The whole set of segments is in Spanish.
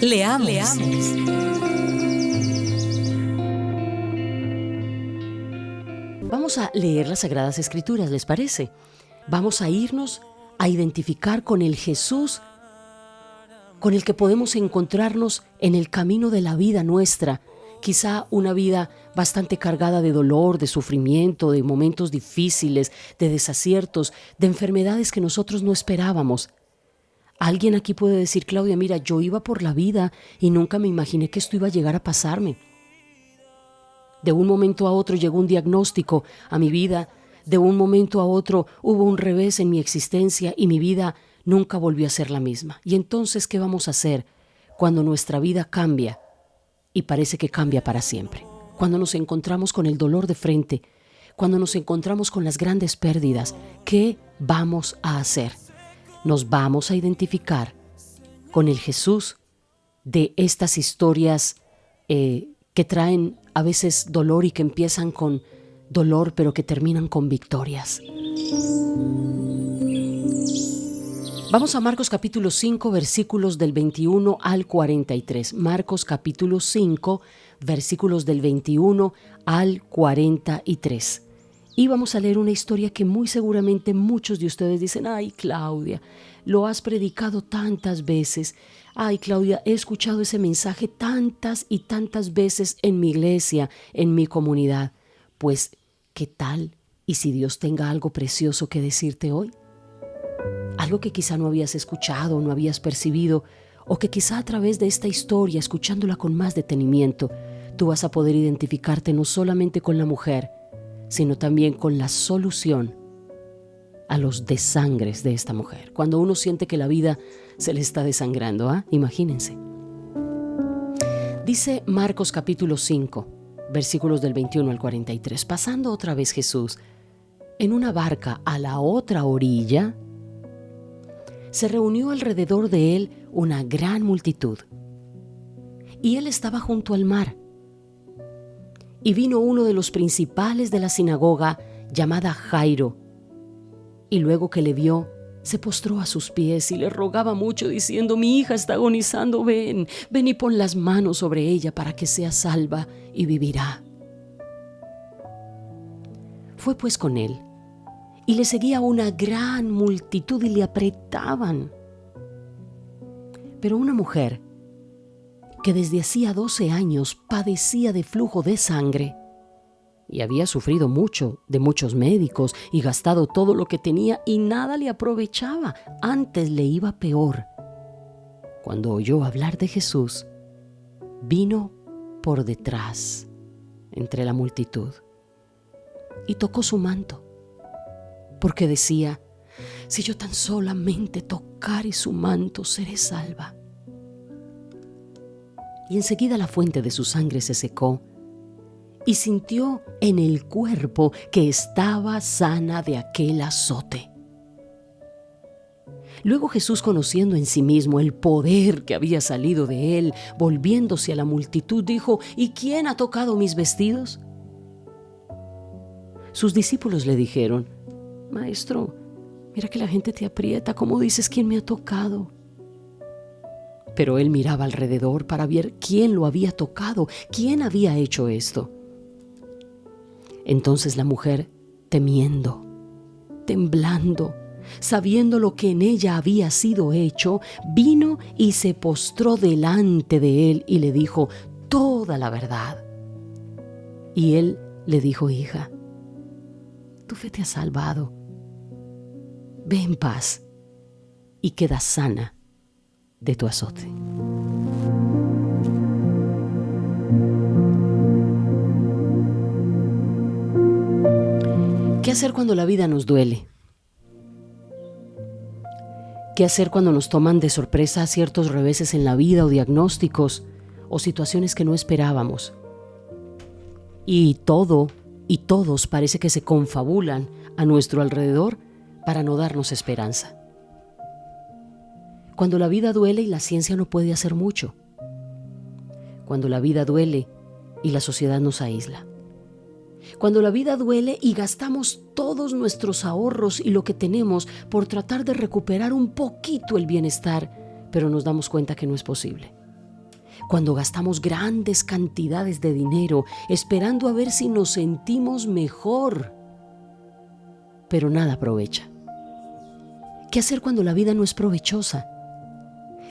Leamos. Vamos a leer las Sagradas Escrituras, ¿les parece? Vamos a irnos a identificar con el Jesús con el que podemos encontrarnos en el camino de la vida nuestra, quizá una vida bastante cargada de dolor, de sufrimiento, de momentos difíciles, de desaciertos, de enfermedades que nosotros no esperábamos. Alguien aquí puede decir: Claudia, mira, yo iba por la vida y nunca me imaginé que esto iba a llegar a pasarme. De un momento a otro llegó un diagnóstico a mi vida, de un momento a otro hubo un revés en mi existencia y mi vida nunca volvió a ser la misma. Y entonces, ¿qué vamos a hacer cuando nuestra vida cambia y parece que cambia para siempre? Cuando nos encontramos con el dolor de frente, cuando nos encontramos con las grandes pérdidas, ¿qué vamos a hacer? Nos vamos a identificar con el Jesús de estas historias que traen a veces dolor y que empiezan con dolor pero que terminan con victorias. Vamos a Marcos capítulo 5, versículos del 21 al 43. Marcos capítulo 5, versículos del 21 al 43. Y vamos a leer una historia que muy seguramente muchos de ustedes dicen: ay, Claudia, lo has predicado tantas veces. Ay, Claudia, he escuchado ese mensaje tantas y tantas veces en mi iglesia, en mi comunidad. Pues, ¿qué tal? ¿Y si Dios tenga algo precioso que decirte hoy? Algo que quizá no habías escuchado, no habías percibido, o que quizá a través de esta historia, escuchándola con más detenimiento, tú vas a poder identificarte no solamente con la mujer, sino también con la solución a los desangres de esta mujer. Cuando uno siente que la vida se le está desangrando, imagínense. Dice Marcos capítulo 5, versículos del 21 al 43. Pasando otra vez Jesús en una barca a la otra orilla, se reunió alrededor de él una gran multitud. Y él estaba junto al mar. Y vino uno de los principales de la sinagoga, llamada Jairo, y luego que le vio, se postró a sus pies y le rogaba mucho, diciendo: mi hija está agonizando, ven y pon las manos sobre ella para que sea salva y vivirá. Fue pues con él, y le seguía una gran multitud y le apretaban. Pero una mujer, que desde hacía 12 años padecía de flujo de sangre y había sufrido mucho de muchos médicos y gastado todo lo que tenía y nada le aprovechaba, antes le iba peor, cuando oyó hablar de Jesús, vino por detrás, entre la multitud, y tocó su manto, porque decía: si yo tan solamente tocare su manto, seré salva. Y enseguida la fuente de su sangre se secó y sintió en el cuerpo que estaba sana de aquel azote. Luego Jesús, conociendo en sí mismo el poder que había salido de él, volviéndose a la multitud, dijo: ¿y quién ha tocado mis vestidos? Sus discípulos le dijeron: Maestro, mira que la gente te aprieta, ¿cómo dices quién me ha tocado? Pero él miraba alrededor para ver quién lo había tocado, quién había hecho esto. Entonces la mujer, temiendo, temblando, sabiendo lo que en ella había sido hecho, vino y se postró delante de él y le dijo toda la verdad. Y él le dijo: hija, tu fe te ha salvado. Ve en paz y queda sana de tu azote. ¿Qué hacer cuando la vida nos duele? ¿Qué hacer cuando nos toman de sorpresa ciertos reveses en la vida o diagnósticos o situaciones que no esperábamos? Y todo y todos parece que se confabulan a nuestro alrededor para no darnos esperanza. Cuando la vida duele y la ciencia no puede hacer mucho. Cuando la vida duele y la sociedad nos aísla. Cuando la vida duele y gastamos todos nuestros ahorros y lo que tenemos por tratar de recuperar un poquito el bienestar, pero nos damos cuenta que no es posible. cuando gastamos grandes cantidades de dinero esperando a ver si nos sentimos mejor, pero nada aprovecha. ¿Qué hacer cuando la vida no es provechosa?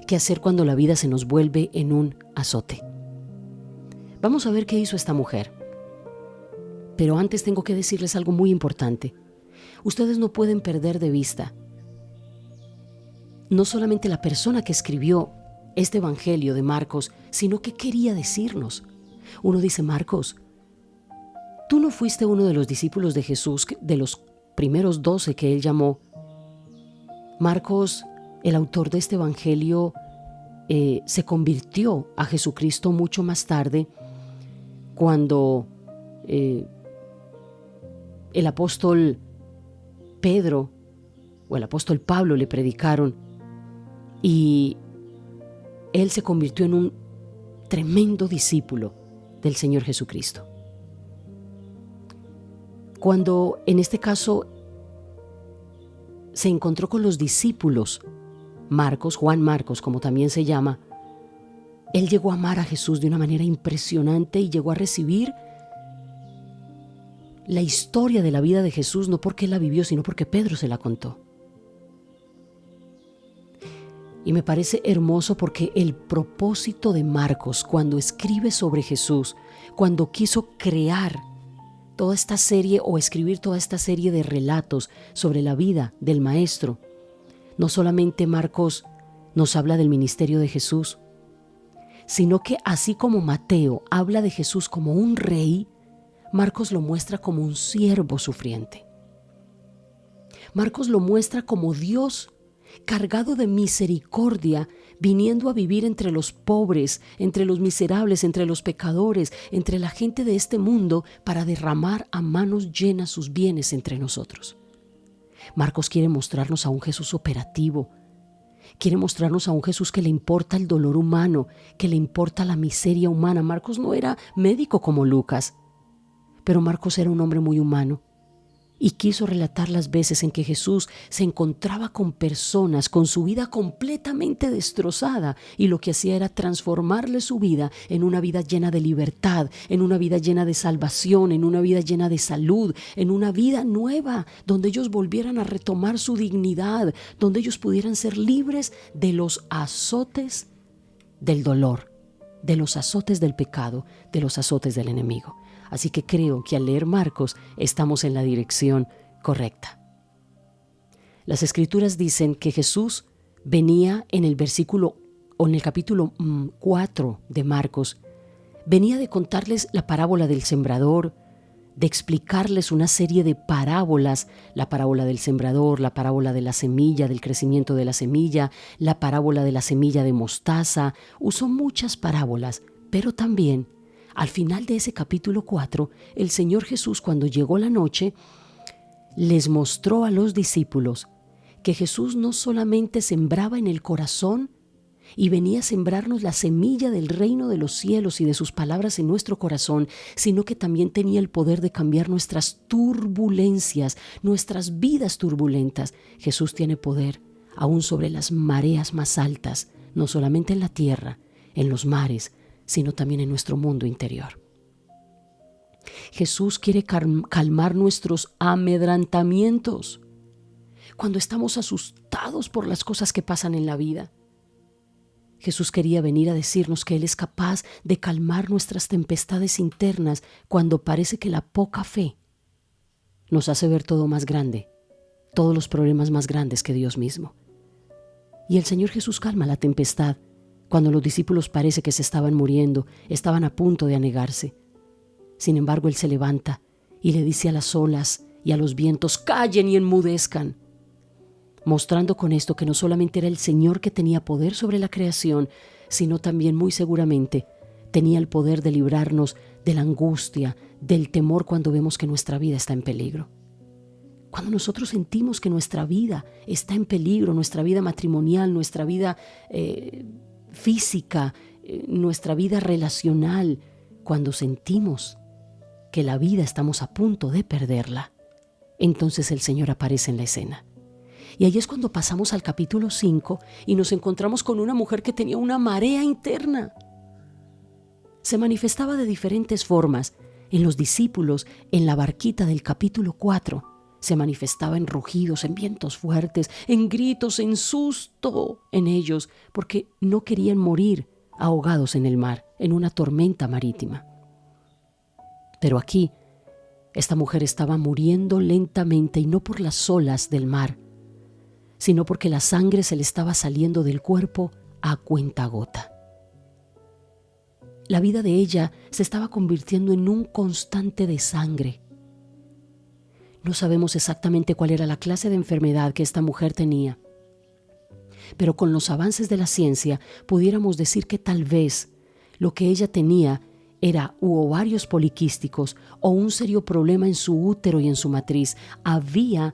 ¿Qué hacer cuando la vida se nos vuelve en un azote? Vamos a ver qué hizo esta mujer. Pero antes tengo que decirles algo muy importante. Ustedes no pueden perder de vista no solamente la persona que escribió este evangelio de Marcos, sino qué quería decirnos. Uno dice: Marcos, tú no fuiste uno de los discípulos de Jesús, de los primeros 12 que él llamó. Marcos, el autor de este evangelio, se convirtió a Jesucristo mucho más tarde, cuando el apóstol Pedro o el apóstol Pablo le predicaron, y él se convirtió en un tremendo discípulo del Señor Jesucristo. Cuando en este caso se encontró con los discípulos, Marcos, Juan Marcos, como también se llama, él llegó a amar a Jesús de una manera impresionante y llegó a recibir la historia de la vida de Jesús, no porque él la vivió, sino porque Pedro se la contó. Y me parece hermoso porque el propósito de Marcos, cuando escribe sobre Jesús, cuando quiso crear toda esta serie o escribir toda esta serie de relatos sobre la vida del Maestro, no solamente Marcos nos habla del ministerio de Jesús, sino que así como Mateo habla de Jesús como un rey, Marcos lo muestra como un siervo sufriente. Marcos lo muestra como Dios cargado de misericordia, viniendo a vivir entre los pobres, entre los miserables, entre los pecadores, entre la gente de este mundo, para derramar a manos llenas sus bienes entre nosotros. Marcos quiere mostrarnos a un Jesús operativo, quiere mostrarnos a un Jesús que le importa el dolor humano, que le importa la miseria humana. Marcos no era médico como Lucas, pero Marcos era un hombre muy humano. Y quiso relatar las veces en que Jesús se encontraba con personas con su vida completamente destrozada, y lo que hacía era transformarle su vida en una vida llena de libertad, en una vida llena de salvación, en una vida llena de salud, en una vida nueva, donde ellos volvieran a retomar su dignidad, donde ellos pudieran ser libres de los azotes del dolor, de los azotes del pecado, de los azotes del enemigo. Así que creo que al leer Marcos estamos en la dirección correcta. Las Escrituras dicen que Jesús venía en el versículo o en el capítulo 4 de Marcos, venía de contarles la parábola del sembrador, de explicarles una serie de parábolas: la parábola del sembrador, la parábola de la semilla, del crecimiento de la semilla, la parábola de la semilla de mostaza. Usó muchas parábolas, pero también al final de ese capítulo 4, el Señor Jesús, cuando llegó la noche, les mostró a los discípulos que Jesús no solamente sembraba en el corazón y venía a sembrarnos la semilla del reino de los cielos y de sus palabras en nuestro corazón, sino que también tenía el poder de cambiar nuestras turbulencias, nuestras vidas turbulentas. Jesús tiene poder aún sobre las mareas más altas, no solamente en la tierra, en los mares, sino también en nuestro mundo interior. Jesús quiere calmar nuestros amedrantamientos cuando estamos asustados por las cosas que pasan en la vida. Jesús quería venir a decirnos que Él es capaz de calmar nuestras tempestades internas cuando parece que la poca fe nos hace ver todo más grande, todos los problemas más grandes que Dios mismo. Y el Señor Jesús calma la tempestad cuando los discípulos parece que se estaban muriendo, estaban a punto de anegarse. Sin embargo, Él se levanta y le dice a las olas y a los vientos: callen y enmudezcan, mostrando con esto que no solamente era el Señor que tenía poder sobre la creación, sino también muy seguramente tenía el poder de librarnos de la angustia, del temor cuando vemos que nuestra vida está en peligro. Cuando nosotros sentimos que nuestra vida está en peligro, nuestra vida matrimonial, nuestra vida física, nuestra vida relacional, cuando sentimos que la vida estamos a punto de perderla, entonces el Señor aparece en la escena. Y ahí es cuando pasamos al capítulo 5 y nos encontramos con una mujer que tenía una marea interna. se manifestaba de diferentes formas. En los discípulos, en la barquita del capítulo 4, se manifestaba en rugidos, en vientos fuertes, en gritos, en susto en ellos, porque no querían morir ahogados en el mar, en una tormenta marítima. Pero aquí, esta mujer estaba muriendo lentamente, y no por las olas del mar, sino porque la sangre se le estaba saliendo del cuerpo a cuentagota. La vida de ella se estaba convirtiendo en un constante de sangre. No sabemos exactamente cuál era la clase de enfermedad que esta mujer tenía, pero con los avances de la ciencia pudiéramos decir que tal vez lo que ella tenía era ovarios poliquísticos o un serio problema en su útero y en su matriz. Había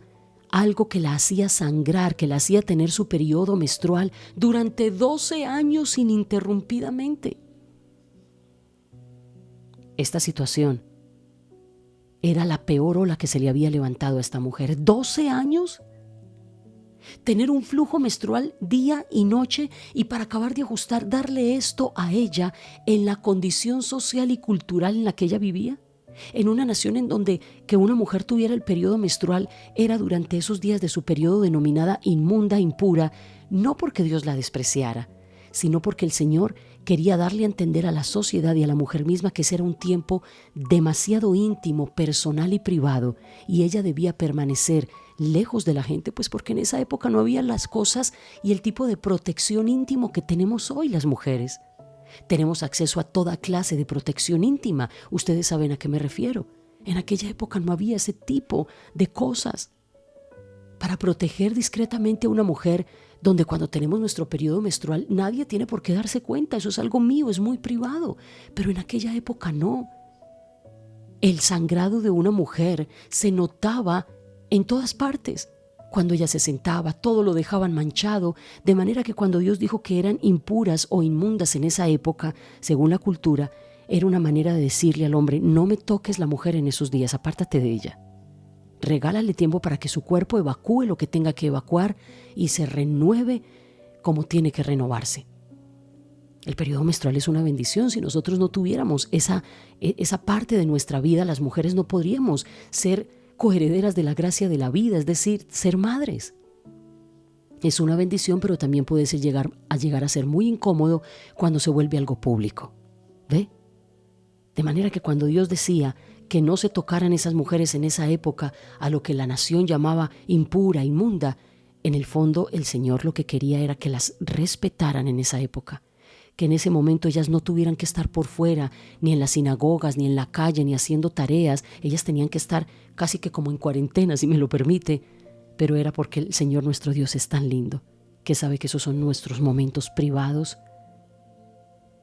algo que la hacía sangrar, que la hacía tener su periodo menstrual durante 12 años ininterrumpidamente. Esta situación era la peor ola que se le había levantado a esta mujer. 12 años. Tener un flujo menstrual día y noche, y para acabar de ajustar, darle esto a ella en la condición social y cultural en la que ella vivía. En una nación en donde que una mujer tuviera el periodo menstrual era durante esos días de su periodo denominada inmunda, impura, no porque Dios la despreciara, sino porque el Señor quería darle a entender a la sociedad y a la mujer misma que ese era un tiempo demasiado íntimo, personal y privado, y ella debía permanecer lejos de la gente, pues porque en esa época no había las cosas y el tipo de protección íntimo que tenemos hoy las mujeres. Tenemos acceso a toda clase de protección íntima. Ustedes saben a qué me refiero. En aquella época no había ese tipo de cosas para proteger discretamente a una mujer, donde cuando tenemos nuestro periodo menstrual nadie tiene por qué darse cuenta. Eso es algo mío, es muy privado. Pero en aquella época no. El sangrado de una mujer se notaba en todas partes. Cuando ella se sentaba, todo lo dejaban manchado, de manera que cuando Dios dijo que eran impuras o inmundas en esa época, según la cultura, era una manera de decirle al hombre: no me toques la mujer en esos días, apártate de ella. Regálale tiempo para que su cuerpo evacúe lo que tenga que evacuar y se renueve como tiene que renovarse. El periodo menstrual es una bendición. Si nosotros no tuviéramos esa parte de nuestra vida, las mujeres no podríamos ser coherederas de la gracia de la vida, es decir, ser madres. Es una bendición, pero también puede llegar a ser muy incómodo cuando se vuelve algo público. ¿Ve? De manera que cuando Dios decía que no se tocaran esas mujeres en esa época a lo que la nación llamaba impura, inmunda, en el fondo el Señor lo que quería era que las respetaran en esa época, que en ese momento ellas no tuvieran que estar por fuera, ni en las sinagogas, ni en la calle, ni haciendo tareas. Ellas tenían que estar casi que como en cuarentena, si me lo permite, pero era porque el Señor nuestro Dios es tan lindo, que sabe que esos son nuestros momentos privados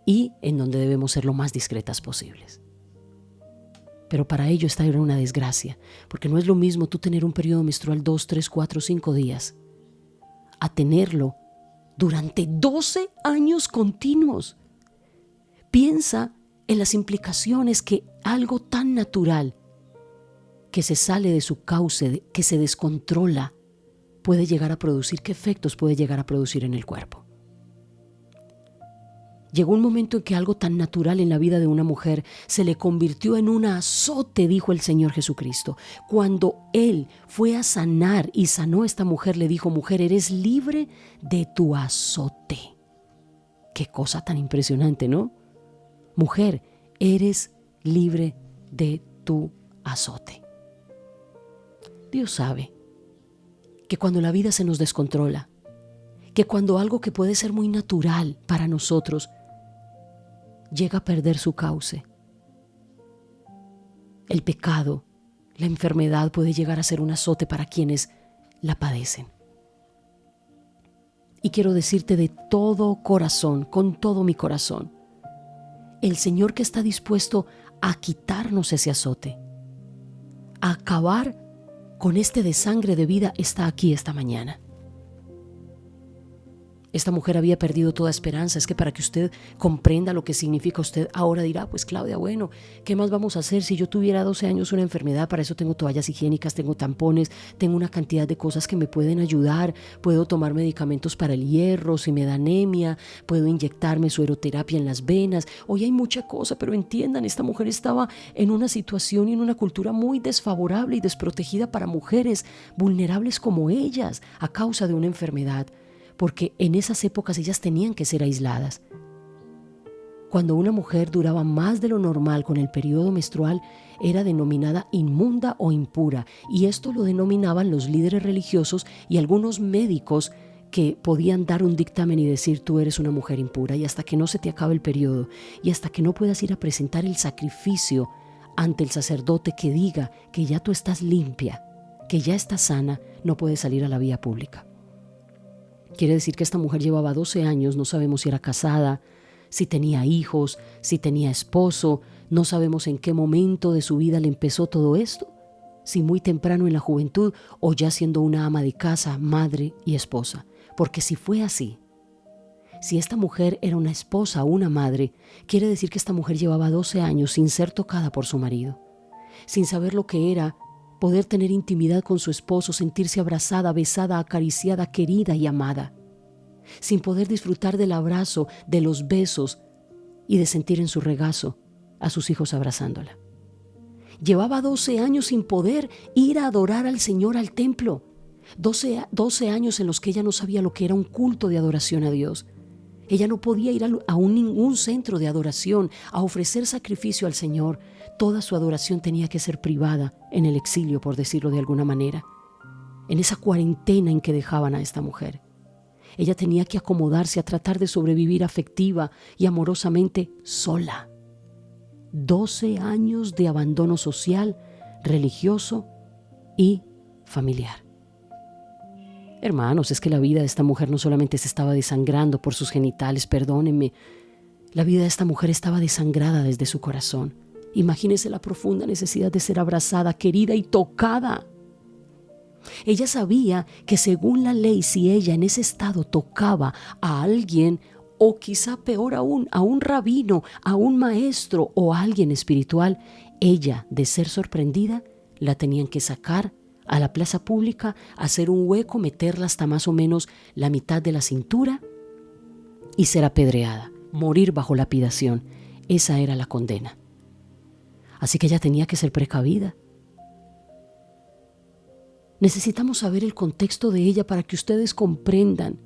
y en donde debemos ser lo más discretas posibles. Pero para ello esta era una desgracia, porque no es lo mismo tú tener un periodo menstrual 2, 3, 4, 5 días, a tenerlo durante 12 años continuos. Piensa en las implicaciones que algo tan natural que se sale de su cauce, que se descontrola, puede llegar a producir, qué efectos puede llegar a producir en el cuerpo. Llegó un momento en que algo tan natural en la vida de una mujer se le convirtió en un azote, dijo el Señor Jesucristo. Cuando Él fue a sanar y sanó a esta mujer, le dijo: mujer, eres libre de tu azote. Qué cosa tan impresionante, ¿no? Mujer, eres libre de tu azote. Dios sabe que cuando la vida se nos descontrola, que cuando algo que puede ser muy natural para nosotros llega a perder su cauce, el pecado, la enfermedad puede llegar a ser un azote para quienes la padecen. Y quiero decirte de todo corazón, con todo mi corazón, el Señor que está dispuesto a quitarnos ese azote, a acabar con este desangre de vida, está aquí esta mañana. Esta mujer había perdido toda esperanza. Es que para que usted comprenda lo que significa, usted ahora dirá, pues Claudia, bueno, ¿qué más vamos a hacer? Si yo tuviera 12 años una enfermedad, para eso tengo toallas higiénicas, tengo tampones, tengo una cantidad de cosas que me pueden ayudar. Puedo tomar medicamentos para el hierro, si me da anemia, puedo inyectarme sueroterapia en las venas. Hoy hay mucha cosa, pero entiendan, esta mujer estaba en una situación y en una cultura muy desfavorable y desprotegida para mujeres vulnerables como ellas a causa de una enfermedad. Porque en esas épocas ellas tenían que ser aisladas. Cuando una mujer duraba más de lo normal con el periodo menstrual, era denominada inmunda o impura, y esto lo denominaban los líderes religiosos y algunos médicos que podían dar un dictamen y decir: tú eres una mujer impura, y hasta que no se te acabe el periodo y hasta que no puedas ir a presentar el sacrificio ante el sacerdote que diga que ya tú estás limpia, que ya estás sana, no puedes salir a la vía pública. Quiere decir que esta mujer llevaba 12 años, no sabemos si era casada, si tenía hijos, si tenía esposo, no sabemos en qué momento de su vida le empezó todo esto, si muy temprano en la juventud o ya siendo una ama de casa, madre y esposa. Porque si fue así, si esta mujer era una esposa o una madre, quiere decir que esta mujer llevaba 12 años sin ser tocada por su marido, sin saber lo que era poder tener intimidad con su esposo, sentirse abrazada, besada, acariciada, querida y amada, sin poder disfrutar del abrazo, de los besos y de sentir en su regazo a sus hijos abrazándola. Llevaba 12 años sin poder ir a adorar al Señor al templo, 12 años en los que ella no sabía lo que era un culto de adoración a Dios. Ella no podía ir a ningún centro de adoración a ofrecer sacrificio al Señor. Toda su adoración tenía que ser privada, en el exilio, por decirlo de alguna manera, en esa cuarentena en que dejaban a esta mujer. Ella tenía que acomodarse a tratar de sobrevivir afectiva y amorosamente sola. 12 años de abandono social, religioso y familiar. Hermanos, es que la vida de esta mujer no solamente se estaba desangrando por sus genitales, perdónenme. La vida de esta mujer estaba desangrada desde su corazón. Imagínense la profunda necesidad de ser abrazada, querida y tocada. Ella sabía que según la ley, si ella en ese estado tocaba a alguien, o quizá peor aún, a un rabino, a un maestro o a alguien espiritual, ella, de ser sorprendida, la tenían que sacar a la plaza pública, hacer un hueco, meterla hasta más o menos la mitad de la cintura y ser apedreada, morir bajo lapidación. Esa era la condena. Así que ella tenía que ser precavida. Necesitamos saber el contexto de ella para que ustedes comprendan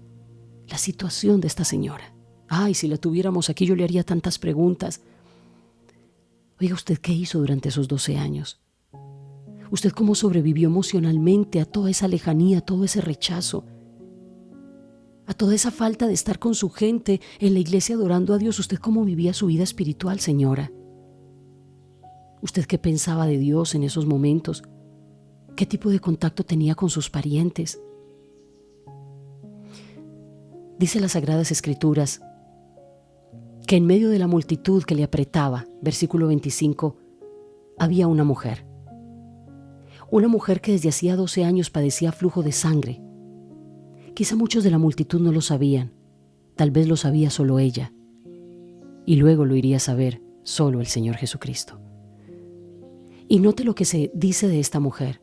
la situación de esta señora. Ay, si la tuviéramos aquí yo le haría tantas preguntas. Oiga, ¿usted qué hizo durante esos 12 años? ¿Usted cómo sobrevivió emocionalmente a toda esa lejanía, a todo ese rechazo, a toda esa falta de estar con su gente en la iglesia adorando a Dios? ¿Usted cómo vivía su vida espiritual, señora? ¿Usted qué pensaba de Dios en esos momentos? ¿Qué tipo de contacto tenía con sus parientes? Dice las Sagradas Escrituras que en medio de la multitud que le apretaba, versículo 25, había una mujer. Una mujer que desde hacía 12 años padecía flujo de sangre. Quizá muchos de la multitud no lo sabían, tal vez lo sabía solo ella, y luego lo iría a saber solo el Señor Jesucristo. Y note lo que se dice de esta mujer.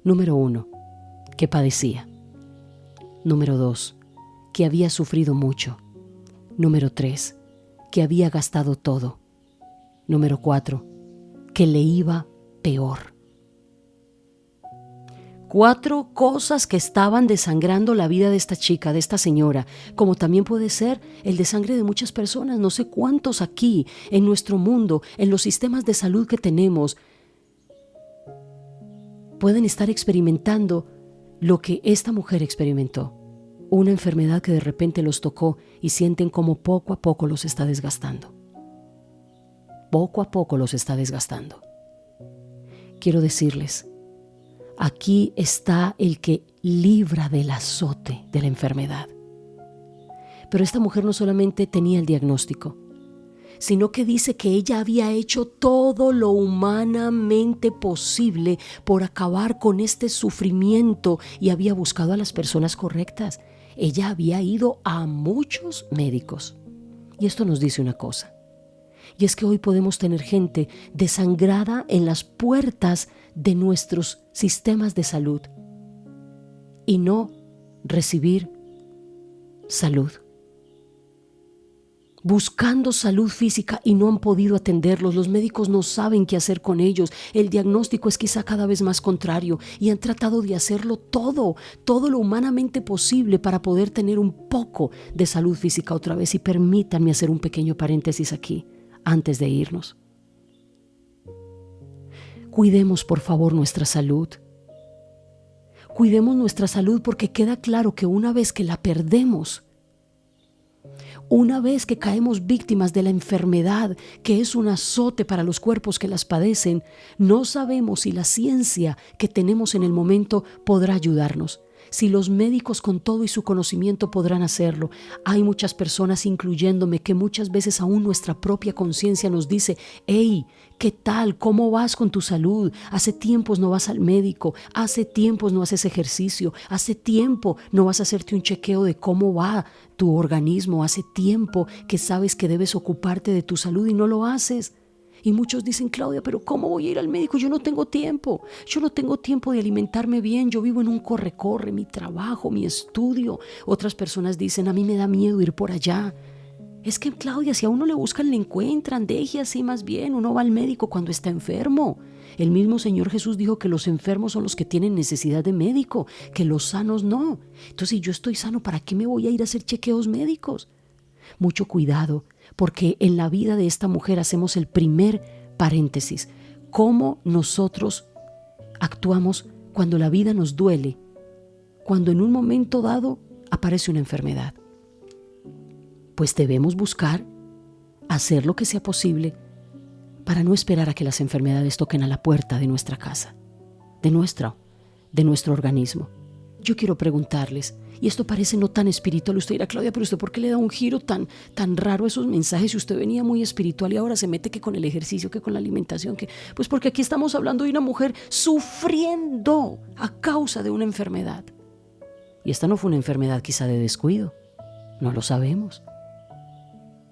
Número 1, que padecía. Número 2, que había sufrido mucho. Número 3, que había gastado todo. Número 4, que le iba peor. 4 cosas que estaban desangrando la vida de esta chica, de esta señora, como también puede ser el desangre de muchas personas. No sé cuántos aquí, en nuestro mundo, en los sistemas de salud que tenemos, pueden estar experimentando lo que esta mujer experimentó. Una enfermedad que de repente los tocó y sienten como poco a poco los está desgastando. Poco a poco los está desgastando. Quiero decirles, aquí está el que libra del azote de la enfermedad. Pero esta mujer no solamente tenía el diagnóstico, sino que dice que ella había hecho todo lo humanamente posible por acabar con este sufrimiento y había buscado a las personas correctas. Ella había ido a muchos médicos. Y esto nos dice una cosa. Y es que hoy podemos tener gente desangrada en las puertas de nuestros sistemas de salud y no recibir salud. Buscando salud física y no han podido atenderlos. Los médicos no saben qué hacer con ellos. El diagnóstico es quizá cada vez más contrario y han tratado de hacerlo todo lo humanamente posible para poder tener un poco de salud física otra vez. Y permítanme hacer un pequeño paréntesis aquí, antes de irnos. Cuidemos, por favor, nuestra salud. Cuidemos nuestra salud porque queda claro que una vez que la perdemos, una vez que caemos víctimas de la enfermedad, que es un azote para los cuerpos que las padecen, no sabemos si la ciencia que tenemos en el momento podrá ayudarnos. Si los médicos con todo y su conocimiento podrán hacerlo. Hay muchas personas, incluyéndome, que muchas veces aún nuestra propia conciencia nos dice: hey, ¿qué tal? ¿Cómo vas con tu salud? Hace tiempos no vas al médico, hace tiempos no haces ejercicio, hace tiempo no vas a hacerte un chequeo de cómo va tu organismo, hace tiempo que sabes que debes ocuparte de tu salud y no lo haces. Y muchos dicen: Claudia, pero ¿cómo voy a ir al médico? Yo no tengo tiempo de alimentarme bien, yo vivo en un corre-corre, mi trabajo, mi estudio. Otras personas dicen: a mí me da miedo ir por allá. Es que, Claudia, si a uno le buscan, le encuentran, deje así más bien, uno va al médico cuando está enfermo. El mismo Señor Jesús dijo que los enfermos son los que tienen necesidad de médico, que los sanos no. Entonces, si yo estoy sano, ¿para qué me voy a ir a hacer chequeos médicos? Mucho cuidado, porque en la vida de esta mujer hacemos el primer paréntesis. ¿Cómo nosotros actuamos cuando la vida nos duele? Cuando en un momento dado aparece una enfermedad. Pues debemos buscar hacer lo que sea posible para no esperar a que las enfermedades toquen a la puerta de nuestra casa, de nuestro organismo. Yo quiero preguntarles, y esto parece no tan espiritual, usted dirá: Claudia, pero ¿usted por qué le da un giro tan raro a esos mensajes si usted venía muy espiritual y ahora se mete que con el ejercicio, que con la alimentación? Pues porque aquí estamos hablando de una mujer sufriendo a causa de una enfermedad. Y esta no fue una enfermedad quizá de descuido, no lo sabemos.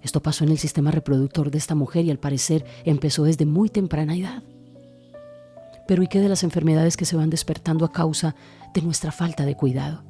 Esto pasó en el sistema reproductor de esta mujer y al parecer empezó desde muy temprana edad. Pero ¿y qué de las enfermedades que se van despertando a causa de nuestra falta de cuidado?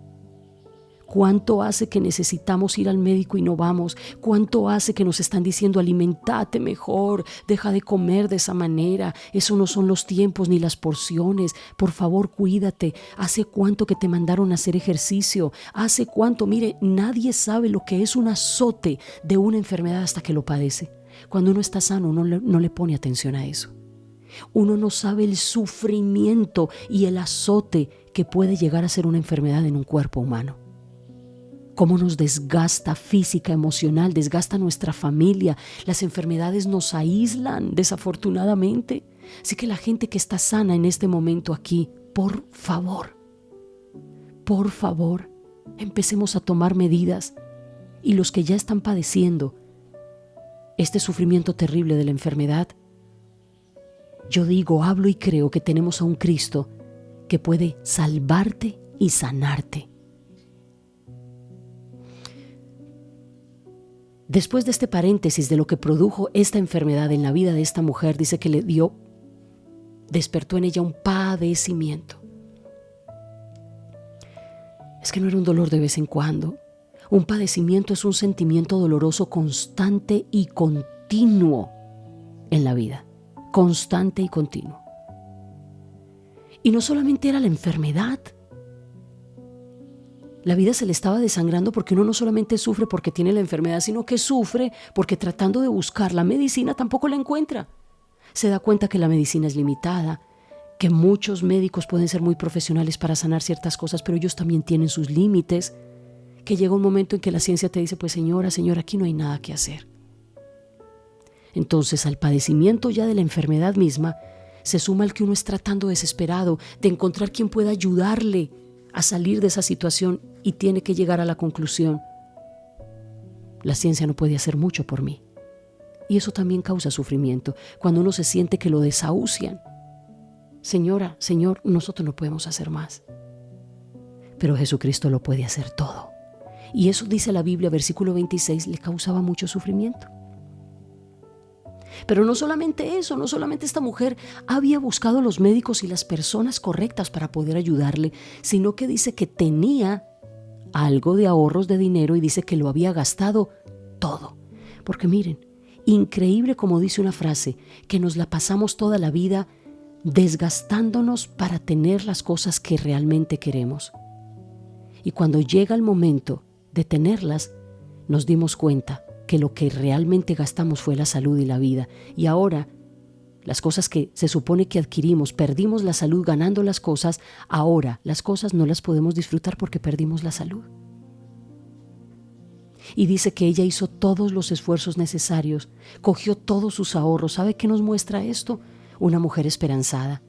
¿Cuánto hace que necesitamos ir al médico y no vamos? ¿Cuánto hace que nos están diciendo: alimentate mejor, deja de comer de esa manera, eso no son los tiempos ni las porciones, por favor cuídate? ¿Hace cuánto que te mandaron a hacer ejercicio? ¿Hace cuánto? Mire, nadie sabe lo que es un azote de una enfermedad hasta que lo padece. Cuando uno está sano, uno no le pone atención a eso. Uno no sabe el sufrimiento y el azote que puede llegar a ser una enfermedad en un cuerpo humano. Cómo nos desgasta física, emocional, desgasta nuestra familia. Las enfermedades nos aíslan, desafortunadamente. Así que la gente que está sana en este momento aquí, por favor, empecemos a tomar medidas. Y los que ya están padeciendo este sufrimiento terrible de la enfermedad, yo digo, hablo y creo que tenemos a un Cristo que puede salvarte y sanarte. Después de este paréntesis de lo que produjo esta enfermedad en la vida de esta mujer, dice que despertó en ella un padecimiento. Es que no era un dolor de vez en cuando. Un padecimiento es un sentimiento doloroso constante y continuo en la vida. Constante y continuo. Y no solamente era la enfermedad. La vida se le estaba desangrando porque uno no solamente sufre porque tiene la enfermedad, sino que sufre porque tratando de buscar la medicina tampoco la encuentra. Se da cuenta que la medicina es limitada, que muchos médicos pueden ser muy profesionales para sanar ciertas cosas, pero ellos también tienen sus límites, que llega un momento en que la ciencia te dice: pues señora, aquí no hay nada que hacer. Entonces, al padecimiento ya de la enfermedad misma, se suma el que uno es tratando desesperado de encontrar quien pueda ayudarle a salir de esa situación y tiene que llegar a la conclusión: la ciencia no puede hacer mucho por mí. Y eso también causa sufrimiento, cuando uno se siente que lo desahucian. Señora, señor, nosotros no podemos hacer más. Pero Jesucristo lo puede hacer todo. Y eso, dice la Biblia, versículo 26, le causaba mucho sufrimiento. Pero no solamente eso, no solamente esta mujer había buscado los médicos y las personas correctas para poder ayudarle, sino que dice que tenía algo de ahorros de dinero y dice que lo había gastado todo. Porque miren, increíble como dice una frase, que nos la pasamos toda la vida desgastándonos para tener las cosas que realmente queremos. Y cuando llega el momento de tenerlas, nos dimos cuenta que lo que realmente gastamos fue la salud y la vida. Y ahora, las cosas que se supone que adquirimos, perdimos la salud ganando las cosas, ahora las cosas no las podemos disfrutar porque perdimos la salud. Y dice que ella hizo todos los esfuerzos necesarios, cogió todos sus ahorros. ¿Sabe qué nos muestra esto? Una mujer esperanzada,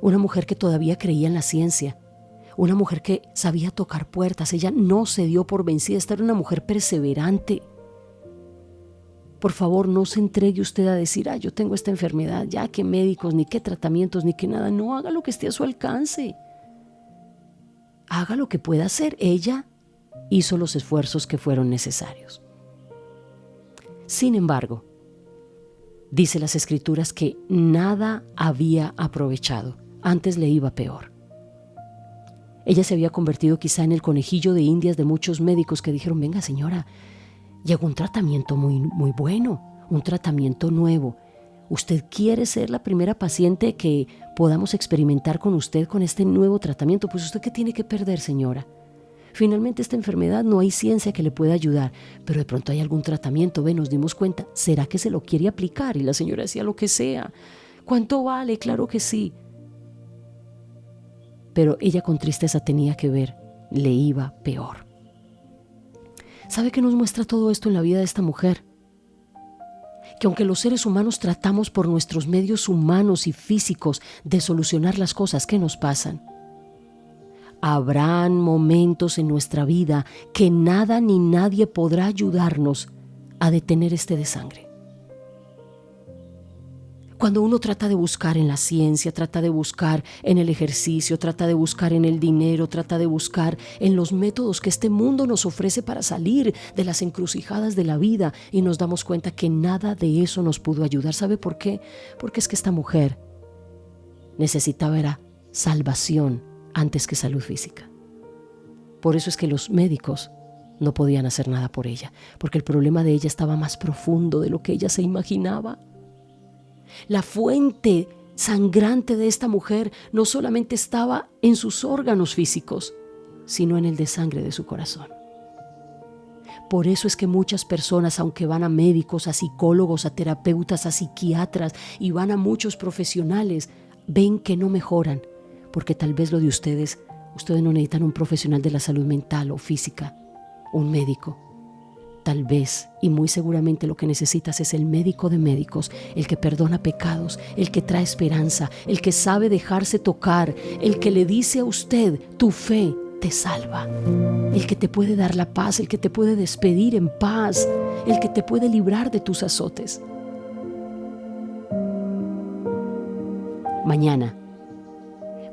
una mujer que todavía creía en la ciencia, una mujer que sabía tocar puertas. Ella no se dio por vencida. Esta era una mujer perseverante. Por favor, no se entregue usted a decir, yo tengo esta enfermedad, ya qué médicos, ni qué tratamientos, ni qué nada. No, haga lo que esté a su alcance. Haga lo que pueda hacer. Ella hizo los esfuerzos que fueron necesarios. Sin embargo, dice las Escrituras que nada había aprovechado. Antes le iba peor. Ella se había convertido quizá en el conejillo de indias de muchos médicos que dijeron, venga señora, llegó un tratamiento muy bueno, un tratamiento nuevo. ¿Usted quiere ser la primera paciente que podamos experimentar con usted con este nuevo tratamiento? Pues usted, ¿qué tiene que perder, señora? Finalmente esta enfermedad no hay ciencia que le pueda ayudar, pero de pronto hay algún tratamiento. Nos dimos cuenta, ¿será que se lo quiere aplicar? Y la señora decía, lo que sea. ¿Cuánto vale? Claro que sí. Pero ella con tristeza tenía que ver, le iba peor. ¿Sabe qué nos muestra todo esto en la vida de esta mujer? Que aunque los seres humanos tratamos por nuestros medios humanos y físicos de solucionar las cosas que nos pasan, habrán momentos en nuestra vida que nada ni nadie podrá ayudarnos a detener este desangre. Cuando uno trata de buscar en la ciencia, trata de buscar en el ejercicio, trata de buscar en el dinero, trata de buscar en los métodos que este mundo nos ofrece para salir de las encrucijadas de la vida, y nos damos cuenta que nada de eso nos pudo ayudar. ¿Sabe por qué? Porque es que esta mujer necesitaba era salvación antes que salud física. Por eso es que los médicos no podían hacer nada por ella, porque el problema de ella estaba más profundo de lo que ella se imaginaba. La fuente sangrante de esta mujer no solamente estaba en sus órganos físicos, sino en el desangre de su corazón. Por eso es que muchas personas, aunque van a médicos, a psicólogos, a terapeutas, a psiquiatras y van a muchos profesionales, ven que no mejoran, porque tal vez lo de ustedes no necesitan un profesional de la salud mental o física, un médico. Tal vez y muy seguramente lo que necesitas es el médico de médicos, el que perdona pecados, el que trae esperanza, el que sabe dejarse tocar, el que le dice a usted, tu fe te salva, el que te puede dar la paz, el que te puede despedir en paz, el que te puede librar de tus azotes. Mañana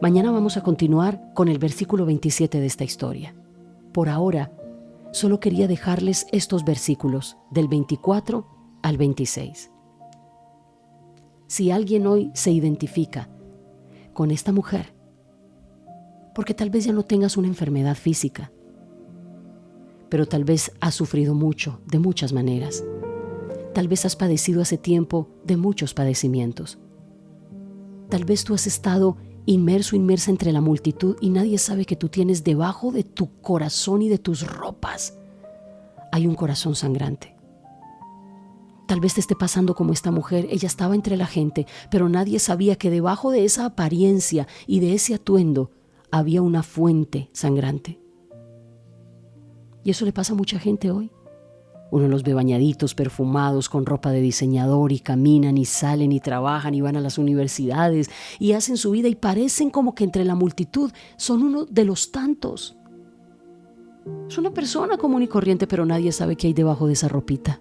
vamos a continuar con el versículo 27 de esta historia. Por ahora, solo quería dejarles estos versículos del 24 al 26. Si alguien hoy se identifica con esta mujer, porque tal vez ya no tengas una enfermedad física, pero tal vez has sufrido mucho, de muchas maneras. Tal vez has padecido hace tiempo de muchos padecimientos. Tal vez tú has estado inmersa entre la multitud y nadie sabe que tú tienes debajo de tu corazón y de tus ropas hay un corazón sangrante. Tal vez te esté pasando como esta mujer. Ella estaba entre la gente, pero nadie sabía que debajo de esa apariencia y de ese atuendo había una fuente sangrante. Y eso le pasa a mucha gente hoy. Uno los ve bañaditos, perfumados, con ropa de diseñador, y caminan y salen y trabajan y van a las universidades y hacen su vida y parecen como que entre la multitud son uno de los tantos. Es una persona común y corriente, pero nadie sabe qué hay debajo de esa ropita.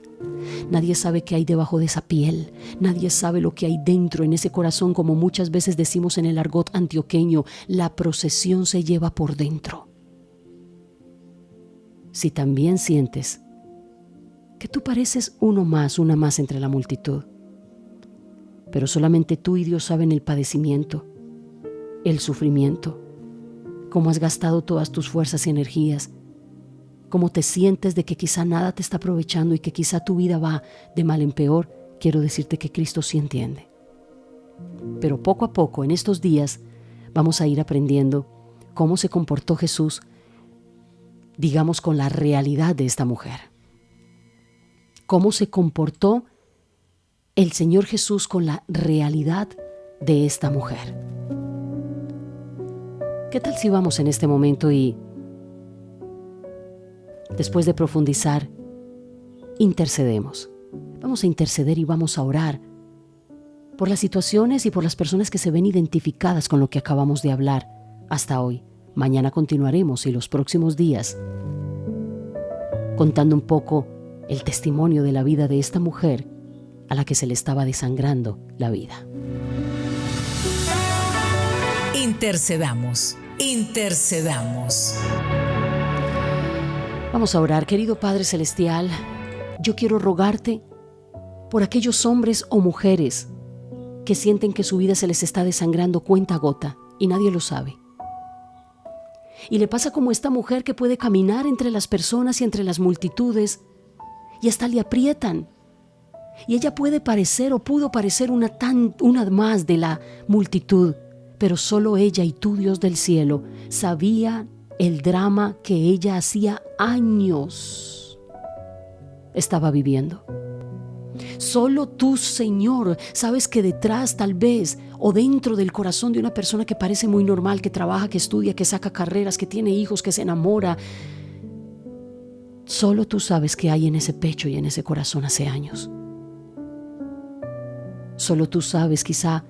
Nadie sabe qué hay debajo de esa piel. Nadie sabe lo que hay dentro, en ese corazón, como muchas veces decimos en el argot antioqueño, la procesión se lleva por dentro. si también sientes que tú pareces uno más, una más entre la multitud. Pero solamente tú y Dios saben el padecimiento, el sufrimiento, cómo has gastado todas tus fuerzas y energías, cómo te sientes de que quizá nada te está aprovechando y que quizá tu vida va de mal en peor. Quiero decirte que Cristo sí entiende. Pero poco a poco, en estos días, vamos a ir aprendiendo cómo se comportó Jesús, digamos, con la realidad de esta mujer. Cómo se comportó el Señor Jesús con la realidad de esta mujer. ¿Qué tal si vamos en este momento y, después de profundizar, intercedemos? Vamos a interceder y vamos a orar por las situaciones y por las personas que se ven identificadas con lo que acabamos de hablar hasta hoy. Mañana continuaremos y los próximos días contando un poco el testimonio de la vida de esta mujer a la que se le estaba desangrando la vida. Intercedamos, intercedamos. Vamos a orar. Querido Padre Celestial, yo quiero rogarte por aquellos hombres o mujeres que sienten que su vida se les está desangrando cuenta gota y nadie lo sabe. Y le pasa como esta mujer que puede caminar entre las personas y entre las multitudes y hasta le aprietan. Y ella puede parecer o pudo parecer una más de la multitud, pero solo ella y tú, Dios del cielo, sabía el drama que ella hacía años estaba viviendo. Solo tú, Señor, sabes que detrás tal vez o dentro del corazón de una persona que parece muy normal, que trabaja, que estudia, que saca carreras, que tiene hijos, que se enamora, solo tú sabes qué hay en ese pecho y en ese corazón hace años. Solo tú sabes quizá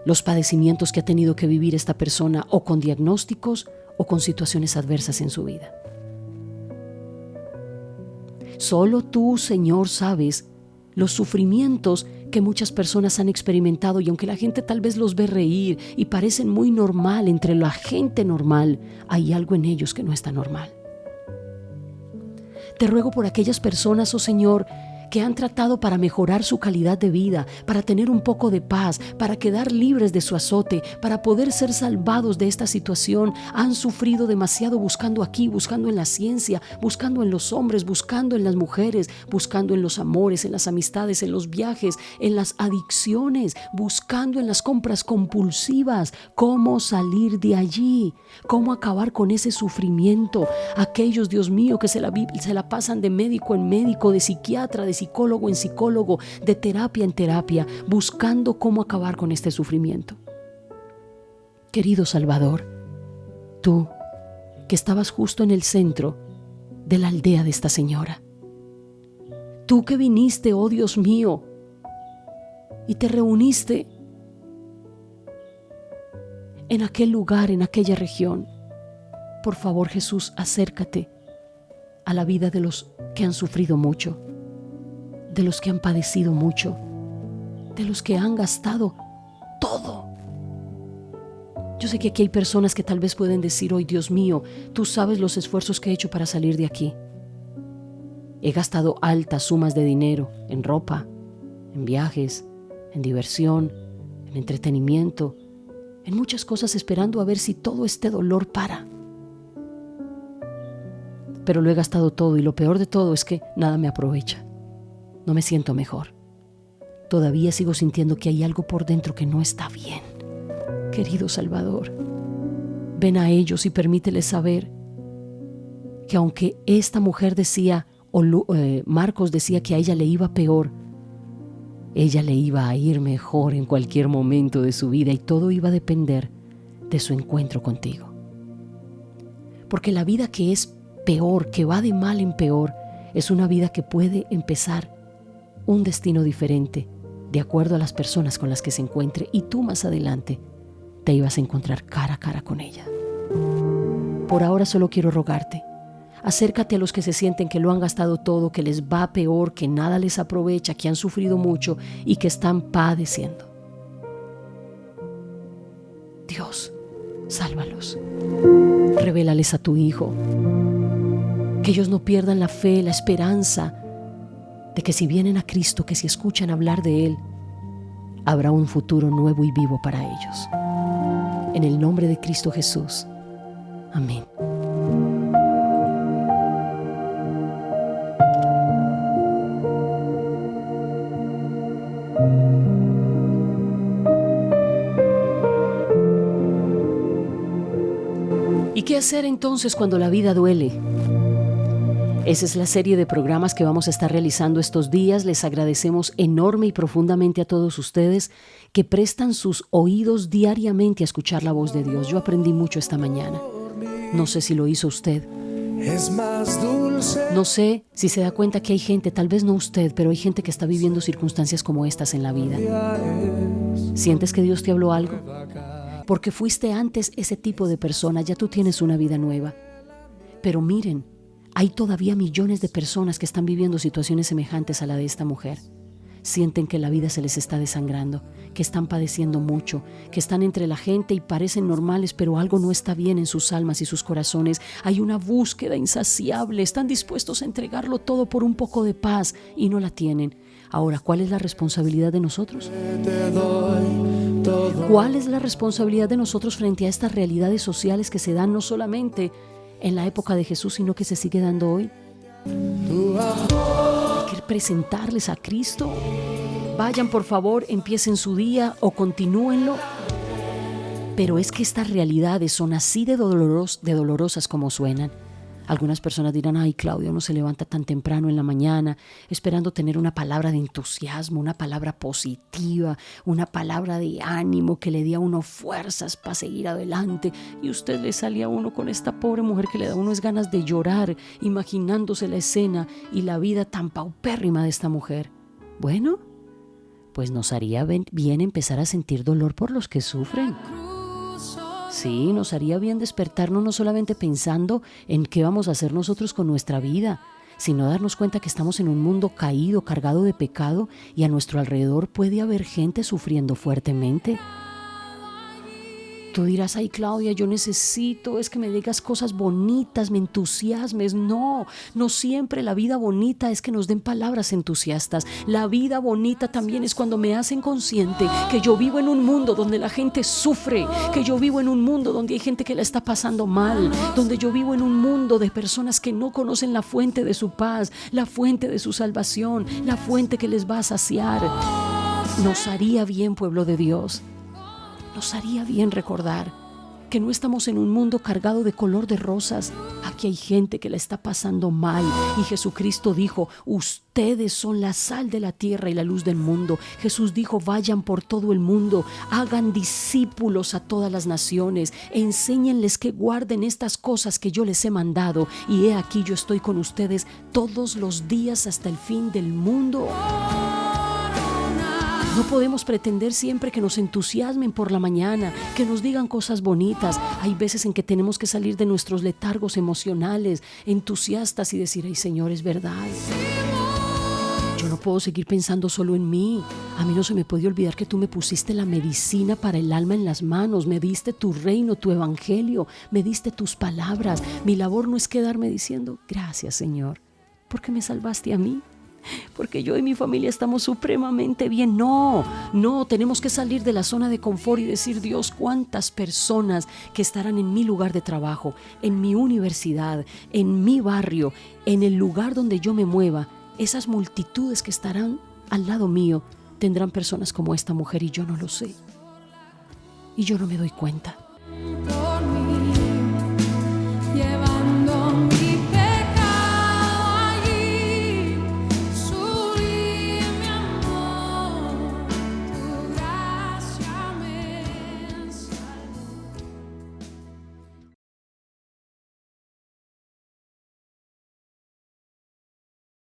los padecimientos que ha tenido que vivir esta persona o con diagnósticos o con situaciones adversas en su vida. Solo tú, Señor, sabes los sufrimientos que muchas personas han experimentado y aunque la gente tal vez los ve reír y parecen muy normal entre la gente normal, hay algo en ellos que no está normal. Te ruego por aquellas personas, oh Señor, que han tratado para mejorar su calidad de vida, para tener un poco de paz, para quedar libres de su azote, para poder ser salvados de esta situación. Han sufrido demasiado buscando aquí, buscando en la ciencia, buscando en los hombres, buscando en las mujeres, buscando en los amores, en las amistades, en los viajes, en las adicciones, buscando en las compras compulsivas. ¿Cómo salir de allí? ¿Cómo acabar con ese sufrimiento? Aquellos, Dios mío, que se la pasan de médico en médico, de psiquiatra, de psicólogo en psicólogo, de terapia en terapia, buscando cómo acabar con este sufrimiento. Querido Salvador, tú que estabas justo en el centro de la aldea de esta señora, tú que viniste, oh Dios mío, y te reuniste en aquel lugar, en aquella región, por favor, Jesús, acércate a la vida de los que han sufrido mucho, de los que han padecido mucho, de los que han gastado todo. Yo sé que aquí hay personas que tal vez pueden decir hoy, Dios mío, tú sabes los esfuerzos que he hecho para salir de aquí. He gastado altas sumas de dinero en ropa, en viajes, en diversión, en entretenimiento, en muchas cosas esperando a ver si todo este dolor para. Pero lo he gastado todo y lo peor de todo es que nada me aprovecha. No me siento mejor. Todavía sigo sintiendo que hay algo por dentro que no está bien. Querido Salvador, ven a ellos y permíteles saber que aunque esta mujer decía, Marcos decía que a ella le iba peor, ella le iba a ir mejor en cualquier momento de su vida y todo iba a depender de su encuentro contigo. Porque la vida que es peor, que va de mal en peor, es una vida que puede empezar un destino diferente de acuerdo a las personas con las que se encuentre y tú más adelante te ibas a encontrar cara a cara con ella. Por ahora solo quiero rogarte, acércate a los que se sienten que lo han gastado todo, que les va peor, que nada les aprovecha, que han sufrido mucho y que están padeciendo. Dios, sálvalos, revélales a tu Hijo, Que ellos no pierdan la fe, la esperanza de que si vienen a Cristo, que si escuchan hablar de Él, habrá un futuro nuevo y vivo para ellos. En el nombre de Cristo Jesús. Amén. ¿Y qué hacer entonces cuando la vida duele? Esa es la serie de programas que vamos a estar realizando estos días. Les agradecemos enorme y profundamente a todos ustedes que prestan sus oídos diariamente a escuchar la voz de Dios. Yo aprendí mucho esta mañana. No sé si lo hizo usted. No sé si se da cuenta que hay gente, tal vez no usted, pero hay gente que está viviendo circunstancias como estas en la vida. ¿Sientes que Dios te habló algo? Porque fuiste antes ese tipo de persona, ya tú tienes una vida nueva. Pero miren, hay todavía millones de personas que están viviendo situaciones semejantes a la de esta mujer. Sienten que la vida se les está desangrando, que están padeciendo mucho, que están entre la gente y parecen normales, pero algo no está bien en sus almas y sus corazones. Hay una búsqueda insaciable, están dispuestos a entregarlo todo por un poco de paz y no la tienen. Ahora, ¿cuál es la responsabilidad de nosotros? ¿Cuál es la responsabilidad de nosotros frente a estas realidades sociales que se dan no solamente en la época de Jesús, sino que se sigue dando hoy? Hay que presentarles a Cristo. Vayan, por favor, empiecen su día o continúenlo. Pero es que estas realidades son así de dolorosas como suenan. Algunas personas dirán: ay, Claudia, uno se levanta tan temprano en la mañana esperando tener una palabra de entusiasmo, una palabra positiva, una palabra de ánimo que le dé a uno fuerzas para seguir adelante, y usted le sale a uno con esta pobre mujer que le da a uno es ganas de llorar, imaginándose la escena y la vida tan paupérrima de esta mujer. Bueno, pues nos haría bien empezar a sentir dolor por los que sufren. Sí, nos haría bien despertarnos no solamente pensando en qué vamos a hacer nosotros con nuestra vida, sino darnos cuenta que estamos en un mundo caído, cargado de pecado, y a nuestro alrededor puede haber gente sufriendo fuertemente. Tú dirás: ay, Claudia, yo necesito es que me digas cosas bonitas, me entusiasmes. No siempre la vida bonita es que nos den palabras entusiastas. La vida bonita también es cuando me hacen consciente que yo vivo en un mundo donde la gente sufre, que yo vivo en un mundo donde hay gente que la está pasando mal, donde yo vivo en un mundo de personas que no conocen la fuente de su paz, la fuente de su salvación, la fuente que les va a saciar. Nos haría bien, pueblo de Dios. Nos haría bien recordar que no estamos en un mundo cargado de color de rosas. Aquí hay gente que la está pasando mal, y Jesucristo dijo: ustedes son la sal de la tierra y la luz del mundo. Jesús dijo: vayan por todo el mundo, hagan discípulos a todas las naciones, enséñenles que guarden estas cosas que yo les he mandado, y he aquí yo estoy con ustedes todos los días hasta el fin del mundo. No podemos pretender siempre que nos entusiasmen por la mañana, que nos digan cosas bonitas. Hay veces en que tenemos que salir de nuestros letargos emocionales, entusiastas, y decir: ay, Señor, es verdad. Yo no puedo seguir pensando solo en mí. A mí no se me puede olvidar que tú me pusiste la medicina para el alma en las manos, me diste tu reino, tu evangelio, me diste tus palabras. Mi labor no es quedarme diciendo: gracias, Señor, porque me salvaste a mí, porque yo y mi familia estamos supremamente bien. No, tenemos que salir de la zona de confort y decir: Dios, cuántas personas que estarán en mi lugar de trabajo, en mi universidad, en mi barrio, en el lugar donde yo me mueva, esas multitudes que estarán al lado mío, tendrán personas como esta mujer, y yo no lo sé, y yo no me doy cuenta.